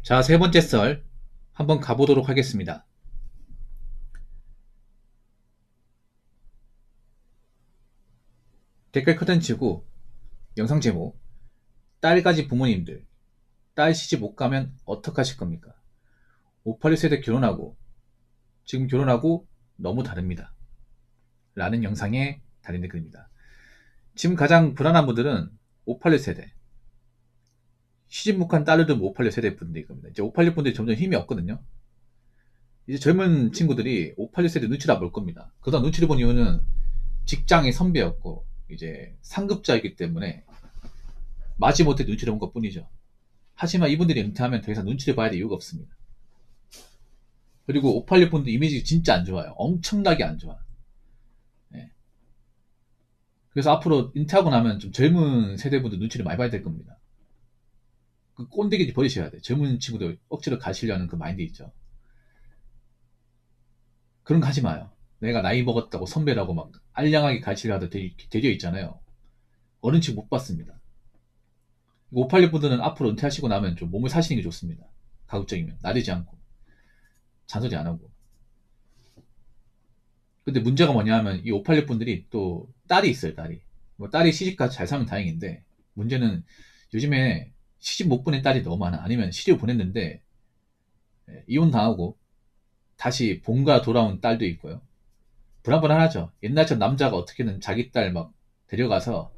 자, 세 번째 썰 한번 가보도록 하겠습니다. 댓글 컨텐츠고 영상 제목, 딸 가진 부모님들, 딸 시집 못 가면 어떡하실 겁니까? 586세대 결혼하고 지금 결혼하고 너무 다릅니다. 라는 영상에 달린 댓글입니다. 지금 가장 불안한 분들은 586세대, 시집 못 간 딸들은 586세대 분들일 겁니다. 이제 586분들이 점점 힘이 없거든요. 이제 젊은 친구들이 586세대 눈치를 안 볼 겁니다. 그동안 눈치를 본 이유는 직장의 선배였고 이제 상급자이기 때문에 마지못해 눈치를 본 것 뿐이죠. 하지만 이분들이 은퇴하면 더 이상 눈치를 봐야 될 이유가 없습니다. 그리고 586분들 이미지 진짜 안 좋아요. 엄청나게 안 좋아. 네. 그래서 앞으로 은퇴하고 나면 좀 젊은 세대분들 눈치를 많이 봐야 될 겁니다. 그 꼰대기 버리셔야 돼. 젊은 친구들 억지로 가시려는 그 마인드 있죠. 그런 거 하지 마요. 내가 나이 먹었다고 선배라고 막 알량하게 가르치려도 되려 있잖아요. 어른 취급 못 받습니다. 586분들은 앞으로 은퇴하시고 나면 좀 몸을 사시는 게 좋습니다. 가급적이면 나대지 않고 잔소리 안 하고. 근데 문제가 뭐냐 하면 이 586분들이 또 딸이 있어요. 딸이 뭐 딸이 시집가서 잘 살면 다행인데, 문제는 요즘에 시집 못 보낸 딸이 너무 많아. 아니면 시집 보냈는데 이혼 당하고 다시 본가 돌아온 딸도 있고요. 불안불안하죠. 옛날처럼 남자가 어떻게든 자기 딸 막 데려가서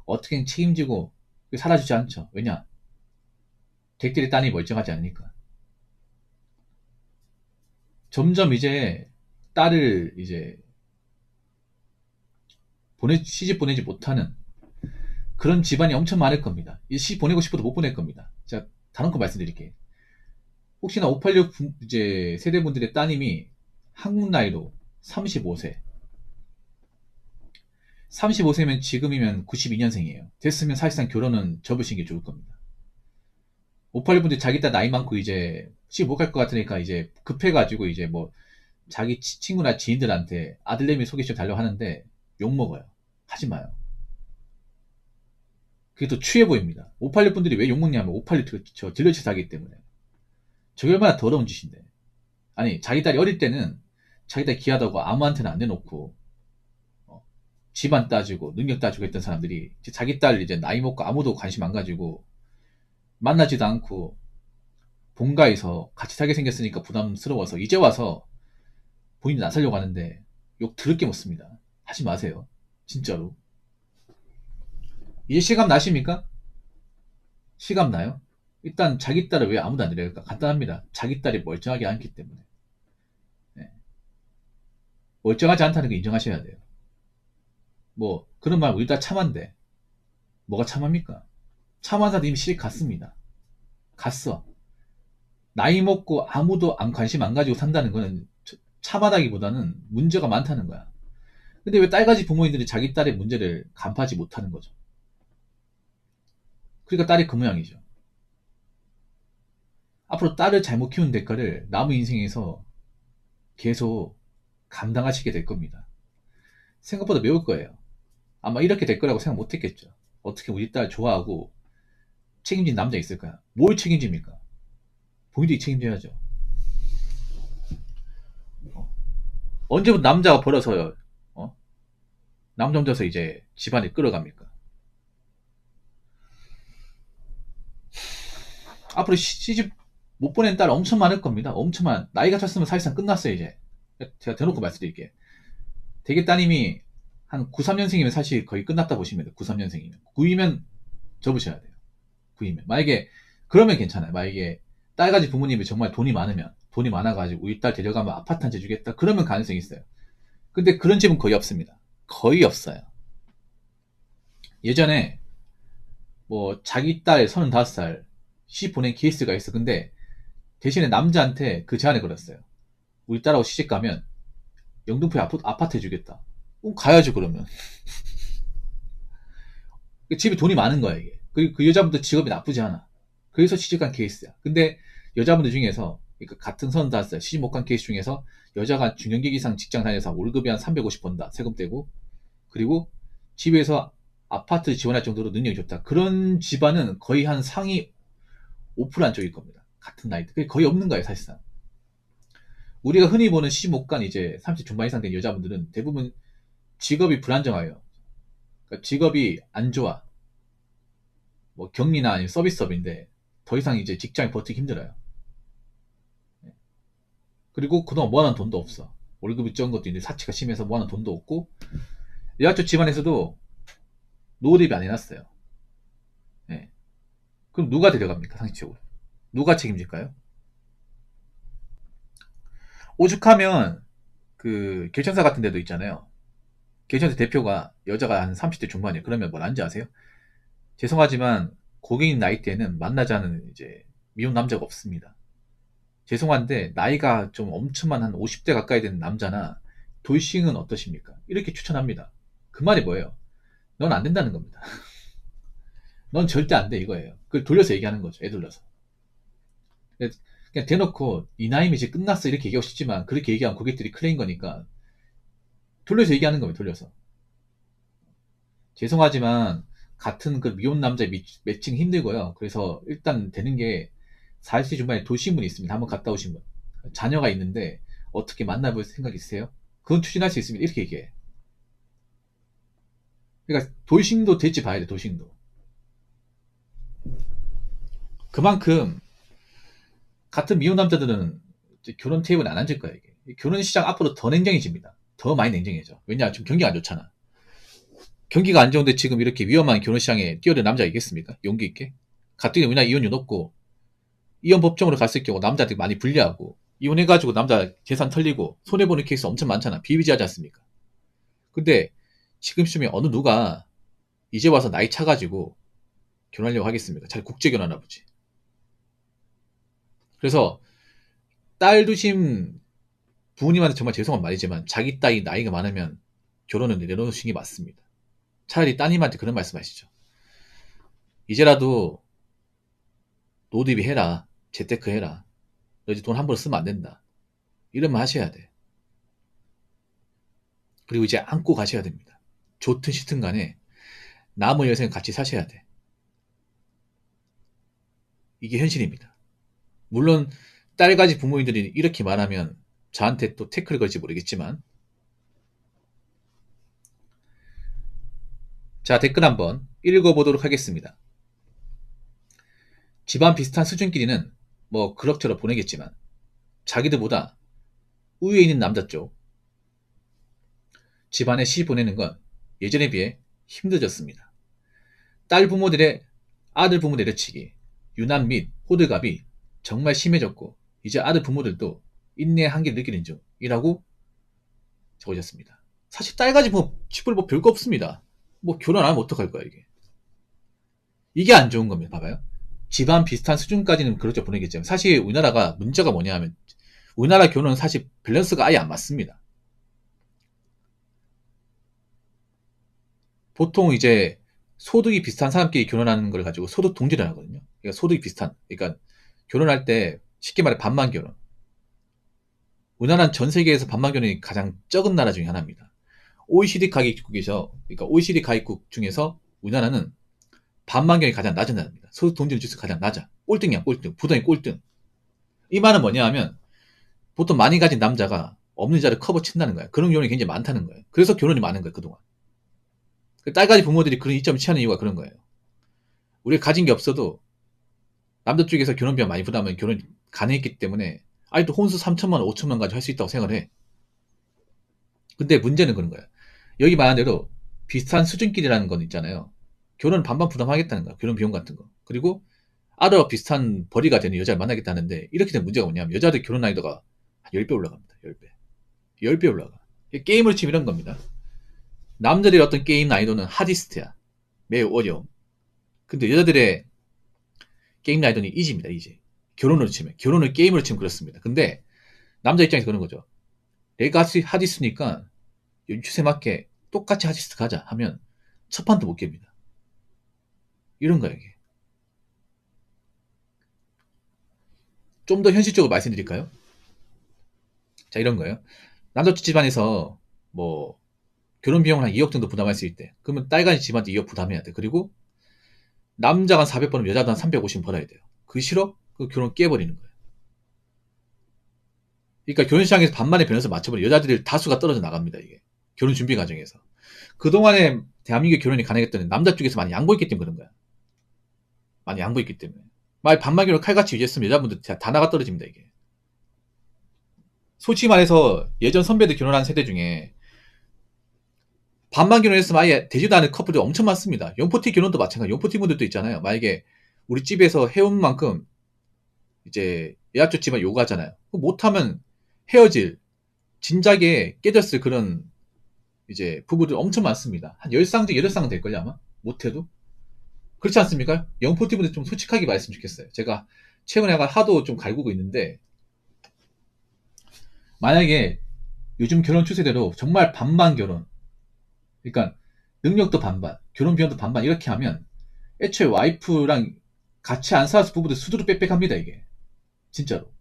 어떻게든 책임지고 살아주지 않죠. 왜냐? 댁들이 딸이 멀쩡하지 않으니까. 점점 이제 딸을 이제 시집 보내지 못하는 그런 집안이 엄청 많을 겁니다. 시집 보내고 싶어도 못 보낼 겁니다. 제가 다른 거 말씀드릴게요. 혹시나 586 이제 세대분들의 따님이 한국 나이로 35세. 35세면 지금이면 92년생이에요. 됐으면 사실상 결혼은 접으시는 게 좋을 겁니다. 586분들 자기 딸 나이 많고 이제 시집 못 갈 것 같으니까 이제 급해가지고 이제 뭐 자기 친구나 지인들한테 아들내미 소개시켜 달라고 하는데 욕먹어요. 하지 마요. 그게 또 추해 보입니다. 586분들이 왜 욕먹냐면 586 딜러치에서 하기 때문에. 저게 얼마나 더러운 짓인데. 아니, 자기 딸이 어릴 때는 자기 딸 귀하다고 아무한테나 안 내놓고 집안 따지고 능력 따지고 했던 사람들이 자기 딸 이제 나이 먹고 아무도 관심 안 가지고 만나지도 않고 본가에서 같이 살게 생겼으니까 부담스러워서 이제 와서 본인이 나서려고 하는데 욕 들을 게 없습니다. 하지 마세요. 진짜로. 이제 실감 나십니까? 실감 나요? 일단 자기 딸을 왜 아무도 안 데려갈까? 간단합니다. 자기 딸이 멀쩡하지 않기 때문에. 네. 멀쩡하지 않다는 거 인정하셔야 돼요. 뭐 그런 말 우리 딸 참한데 뭐가 참합니까? 참한 사람 이미 시집 갔습니다. 갔어. 나이 먹고 아무도 관심 안 가지고 산다는 거는 참하다기보다는 문제가 많다는 거야. 근데 왜 딸가지 부모님들이 자기 딸의 문제를 간파하지 못하는 거죠? 그러니까 딸이 그 모양이죠. 앞으로 딸을 잘못 키운 대가를 남의 인생에서 계속 감당하시게 될 겁니다. 생각보다 매울 거예요. 아마 이렇게 될 거라고 생각 못 했겠죠. 어떻게 우리 딸 좋아하고 책임진 남자 있을까요? 뭘 책임집니까? 본인들이 책임져야죠. 언제부터 남자가 벌어서 남자 혼자서 이제 집안을 끌어갑니까? 앞으로 시집 못 보낸 딸 엄청 많을 겁니다. 엄청 나이가 찼으면 사실상 끝났어요 이제. 제가 대놓고 말씀드릴게요. 대개 따님이 한 93년생이면 사실 거의 끝났다 보시면 돼요. 93년생이면. 9이면 접으셔야 돼요. 9이면. 만약에 그러면 괜찮아요. 만약에 딸가지 부모님이 정말 돈이 많으면, 돈이 많아가지고 우리 딸 데려가면 아파트 한 채 주겠다. 그러면 가능성이 있어요. 근데 그런 집은 거의 없습니다. 거의 없어요. 예전에 뭐 자기 딸 35살 시집 보낸 케이스가 있어. 근데 대신에 남자한테 그 제안을 걸었어요. 우리 딸하고 시집 가면 영등포에 아파트 해주겠다. 가야죠 그러면. 집에 돈이 많은 거야 이게. 그 여자분도 직업이 나쁘지 않아. 그래서 시집간 케이스야. 근데 여자분들 중에서 그러니까 같은 35살 시집 못 간 케이스 중에서 여자가 중견직 이상 직장 다녀서 월급이 한 350 번다. 세금 떼고. 그리고 집에서 아파트 지원할 정도로 능력이 좋다. 그런 집안은 거의 한 상위 5% 안쪽일 겁니다. 같은 나이대. 그게 거의 없는 거예요, 사실상. 우리가 흔히 보는 시집 못 간 이제 30 중반 이상 된 여자분들은 대부분 직업이 불안정해요. 그러니까 직업이 안 좋아. 뭐 격리나 아니면 서비스업인데 더 이상 이제 직장에 버티기 힘들어요. 그리고 그동안 모아놓은 돈도 없어. 월급이 적은 것도 있는데 사치가 심해서 모아놓은 돈도 없고 여자쪽 집안에서도 노후 대비 안 해놨어요. 예. 그럼 누가 데려갑니까, 상식적으로? 누가 책임질까요? 오죽하면 그 결정사 같은 데도 있잖아요. 결정사 대표가 여자가 한 30대 중반이에요. 그러면 뭘 하는지 아세요? 죄송하지만 고객님 나이대에는 만나자는 이제 미혼 남자가 없습니다. 죄송한데 나이가 좀 엄청만 한 50대 가까이 되는 남자나 돌싱은 어떠십니까? 이렇게 추천합니다. 그 말이 뭐예요? 넌 안 된다는 겁니다. 넌 절대 안 돼 이거예요. 그걸 돌려서 얘기하는 거죠. 애돌려서. 그냥 대놓고 이 나이면 이제 끝났어 이렇게 얘기하고 싶지만 그렇게 얘기하면 고객들이 클레임 거니까 돌려서 얘기하는 거예요. 돌려서. 죄송하지만 같은 그 미혼 남자 매칭 힘들고요. 그래서 일단 되는 게 40대 중반에 도신 분이 있습니다. 한번 갔다 오신 분. 자녀가 있는데 어떻게 만나볼 생각 있으세요? 그건 추진할 수 있습니다. 이렇게 얘기해. 그러니까 돌싱도 될지 봐야 돼. 돌싱도. 그만큼 같은 미혼 남자들은 이제 결혼 테이블에 안 앉을 거야. 이게. 결혼 시장 앞으로 더 냉정해집니다. 더 많이 냉정해져. 왜냐? 지금 경기가 안 좋잖아. 경기가 안 좋은데 지금 이렇게 위험한 결혼 시장에 뛰어들 남자가 있겠습니까? 용기 있게? 가뜩이나 우리나라 이혼율 높고 이혼 법정으로 갔을 경우 남자들이 많이 불리하고 이혼해가지고 남자 재산 털리고 손해보는 케이스 엄청 많잖아. 비비지하지 않습니까? 근데 지금쯤에 어느 누가 이제 와서 나이 차가지고 결혼하려고 하겠습니까? 차라리 국제 결혼하나 보지. 그래서 딸 두신 부모님한테 정말 죄송한 말이지만 자기 딸이 나이가 많으면 결혼은 내려놓으시는 게 맞습니다. 차라리 따님한테 그런 말씀 하시죠. 이제라도 노드비 해라. 재테크 해라. 너 이제 돈 함부로 쓰면 안 된다. 이런 말 하셔야 돼. 그리고 이제 안고 가셔야 됩니다. 좋든 싫든 간에 남은 여생 같이 사셔야 돼. 이게 현실입니다. 물론 딸가지 부모님들이 이렇게 말하면 저한테 또 태클을 걸지 모르겠지만 자 댓글 한번 읽어보도록 하겠습니다. 집안 비슷한 수준끼리는 뭐 그럭저럭 보내겠지만 자기들보다 우위에 있는 남자 쪽 집안에 시 보내는 건 예전에 비해 힘들어졌습니다. 딸 부모들의 아들 부모 내려치기, 유난 및 호들갑이 정말 심해졌고 이제 아들 부모들도 인내의 한계를 느끼는 중이라고 적으셨습니다. 사실 딸까지 뭐 집을 뭐 별거 없습니다. 뭐 결혼 안 하면 어떡할 거야 이게. 이게 안 좋은 겁니다. 봐봐요. 집안 비슷한 수준까지는 그렇게 보내겠지만 사실 우리나라가 문제가 뭐냐 하면 우리나라 결혼은 사실 밸런스가 아예 안 맞습니다. 보통 이제 소득이 비슷한 사람끼리 결혼하는 걸 가지고 소득 동지를 하거든요. 그러니까 소득이 비슷한, 그러니까 결혼할 때 쉽게 말해 반만 결혼. 우리나라는 전 세계에서 반만 결혼이 가장 적은 나라 중에 하나입니다. OECD 가입국에서, 그러니까 OECD 가입국 중에서 우리나라는 반만 결혼이 가장 낮은 나라입니다. 소득 동지는 지수 가장 낮아. 꼴등이야, 꼴등. 부동의 꼴등. 이 말은 뭐냐 하면 보통 많이 가진 남자가 없는 여자를 커버 친다는 거야. 그런 결혼이 굉장히 많다는 거예요. 그래서 결혼이 많은 거예요, 그동안. 딸까지 부모들이 그런 이점을 취하는 이유가 그런 거예요. 우리가 가진 게 없어도 남자 쪽에서 결혼비가 많이 부담하면 결혼이 가능했기 때문에 아직도 혼수 3천만 원, 5천만 원까지 할 수 있다고 생각을 해. 근데 문제는 그런 거야. 여기 말한 대로 비슷한 수준끼리라는 건 있잖아요. 결혼 반반 부담하겠다는 거야. 결혼 비용 같은 거. 그리고 아들과 비슷한 벌이가 되는 여자를 만나겠다는데 이렇게 된 문제가 뭐냐면 여자들 결혼 나이도가 한 10배 올라갑니다. 10배. 10배 올라가. 게임을 치면 이런 겁니다. 남자들의 어떤 게임 난이도는 하디스트야. 매우 어려움. 근데 여자들의 게임 난이도는 이지입니다. 이지. 결혼으로 치면. 결혼을 게임으로 치면 그렇습니다. 근데 남자 입장에서 그런 거죠. 내가 하디스니까 요즘 추세 맞게 똑같이 하디스트 가자 하면 첫 판도 못 깹니다. 이런 거예요. 이게. 좀 더 현실적으로 말씀드릴까요? 자, 이런 거예요. 남자 집안에서 뭐 결혼 비용을 한 2억 정도 부담할 수 있대. 그러면 딸까지 집안한테 2억 부담해야 돼. 그리고 남자가 400 벌면 여자도 한 350 벌어야 돼요. 그 싫어? 그 결혼 깨버리는 거예요. 그러니까 결혼시장에서 반만의 밸런스 맞춰버려 여자들이 다수가 떨어져 나갑니다. 이게 결혼 준비 과정에서. 그동안에 대한민국 결혼이 가능했던 남자 쪽에서 많이 양보했기 때문에 그런 거야. 많이 양보했기 때문에. 만약 반만 결혼 칼같이 유지했으면 여자분들 다 나가 떨어집니다. 이게. 솔직히 말해서 예전 선배들 결혼한 세대 중에 반만 결혼했으면 아예 되지도 않은 커플들 엄청 많습니다. 영포티 결혼도 마찬가지. 영포티 분들도 있잖아요. 만약에 우리 집에서 해온 만큼 이제 예약 줬지만 요구하잖아요. 못하면 헤어질 진작에 깨졌을 그런 이제 부부들 엄청 많습니다. 한 10쌍 중 8쌍은 될걸요 아마? 못해도? 그렇지 않습니까? 영포티 분들 좀 솔직하게 말했으면 좋겠어요. 제가 최근에 하도 좀 갈구고 있는데 만약에 요즘 결혼 추세대로 정말 반반 결혼 그러니까 능력도 반반 결혼 비용도 반반 이렇게 하면 애초에 와이프랑 같이 안 살아서 부부들 수두룩 빽빽합니다 이게 진짜로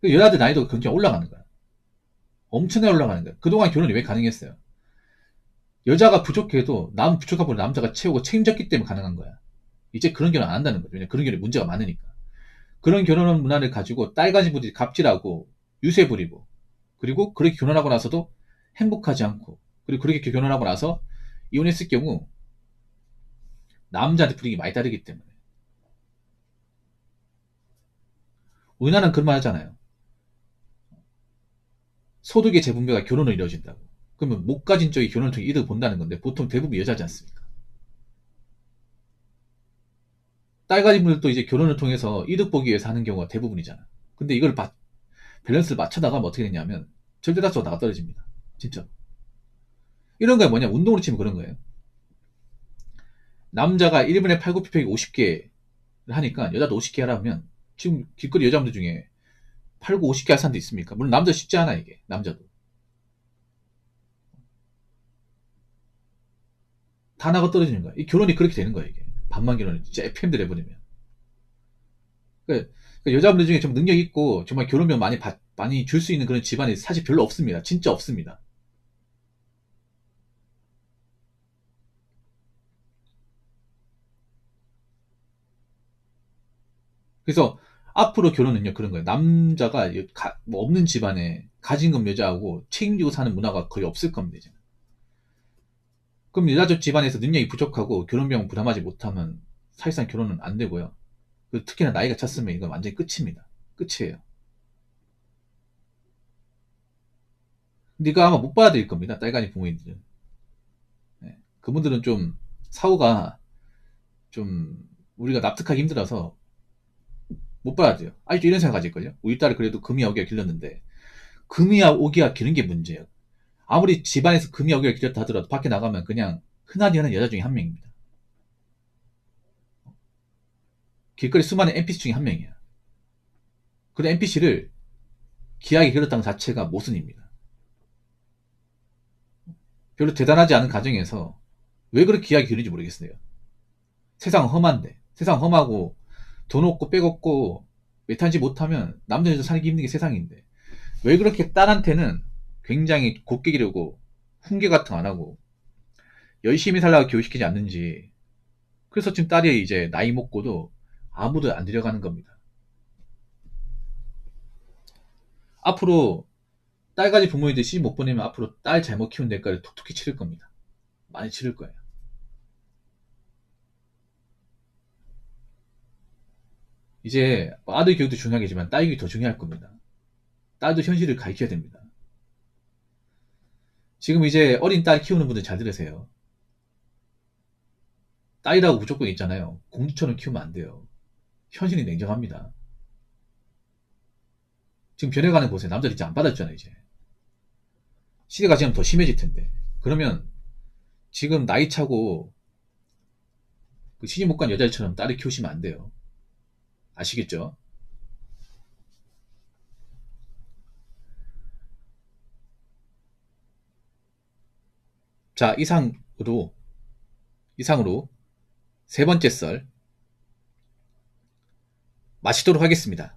여자들 나이도 굉장히 올라가는 거야 엄청나게 올라가는 거야 그동안 결혼이 왜 가능했어요 여자가 부족해도 남 부족한 분을 남자가 채우고 책임졌기 때문에 가능한 거야 이제 그런 결혼 안 한다는 거죠 왜냐면 그런 결혼에 문제가 많으니까 그런 결혼 문화를 가지고 딸 가진 분들이 갑질하고 유세 부리고 그리고 그렇게 결혼하고 나서도 행복하지 않고 그리고 그렇게 결혼하고 나서 이혼했을 경우 남자한테 불이익이 많이 따르기 때문에 우리나라는 그런 말 하잖아요 소득의 재분배가 결혼을 이루어진다고 그러면 못 가진 쪽이 결혼을 통해 이득을 본다는 건데 보통 대부분 여자지 않습니까 딸 가진 분들도 이제 결혼을 통해서 이득 보기 위해서 하는 경우가 대부분이잖아 근데 이걸 밸런스를 맞춰 나가면 어떻게 되냐면 절대 다수가 나가 떨어집니다 진짜 이런 거에 뭐냐 운동으로 치면 그런 거예요 남자가 1분에 팔굽혀펴기 50개 하니까 여자도 50개 하라면 지금 길거리 여자분들 중에 팔고 50개 할 사람도 있습니까? 물론 남자 쉽지 않아 이게 남자도 다 나가 떨어지는 거야 이 결혼이 그렇게 되는 거야 이게 반만 결혼이 진짜 FM들 해버리면 그러니까 여자분들 중에 좀 능력 있고 정말 결혼비용 많이 줄 수 있는 그런 집안이 사실 별로 없습니다 진짜 없습니다 그래서 앞으로 결혼은요 그런 거예요. 남자가 뭐 없는 집안에 가진 건 여자하고 책임지고 사는 문화가 거의 없을 겁니다. 이제. 그럼 여자쪽 집안에서 능력이 부족하고 결혼비용 부담하지 못하면 사실상 결혼은 안 되고요. 특히나 나이가 찼으면 이건 완전히 끝입니다. 끝이에요. 네가 아마 못 받아들일 겁니다. 딸간이 부모님들은. 네. 그분들은 좀 사후가 좀 우리가 납득하기 힘들어서 못 받아들여요. 아직도 이런 생각 가질걸요. 우리 딸을 그래도 금이 오기가 길렀는데 금이 오기가 기는 게 문제예요. 아무리 집안에서 금이 오기가 길었다 하더라도 밖에 나가면 그냥 흔하디 흔한 여자 중에 한 명입니다. 길거리 수많은 NPC 중에 한 명이야. 그런 NPC를 기하게 길렀다는 자체가 모순입니다. 별로 대단하지 않은 가정에서 왜 그렇게 기하게 기르는지 모르겠어요. 세상은 험한데 세상 험하고 돈 없고 빽 없고 메탄지 못하면 남자 여자 살기 힘든 게 세상인데 왜 그렇게 딸한테는 굉장히 곱게 기르고 훈계 같은 거 안 하고 열심히 살라고 교육시키지 않는지 그래서 지금 딸이 이제 나이 먹고도 아무도 안 데려가는 겁니다. 앞으로 딸까지 부모님들 시집 못 보내면 앞으로 딸 잘못 키운 대가를 톡톡히 치를 겁니다. 많이 치를 거예요. 이제 아들 교육도 중요하겠지만 딸 교육이 더 중요할 겁니다. 딸도 현실을 가르쳐야 됩니다. 지금 이제 어린 딸 키우는 분들 잘 들으세요. 딸이라고 무조건 있잖아요. 공주처럼 키우면 안 돼요. 현실이 냉정합니다. 지금 변해가는 보세요. 남자들 이제 안 받아주잖아요, 이제. 시대가 지금 더 심해질 텐데. 그러면 지금 나이 차고 그 시집 못 간 여자들처럼 딸을 키우시면 안 돼요. 아시겠죠? 자, 이상으로 세 번째 썰 마치도록 하겠습니다.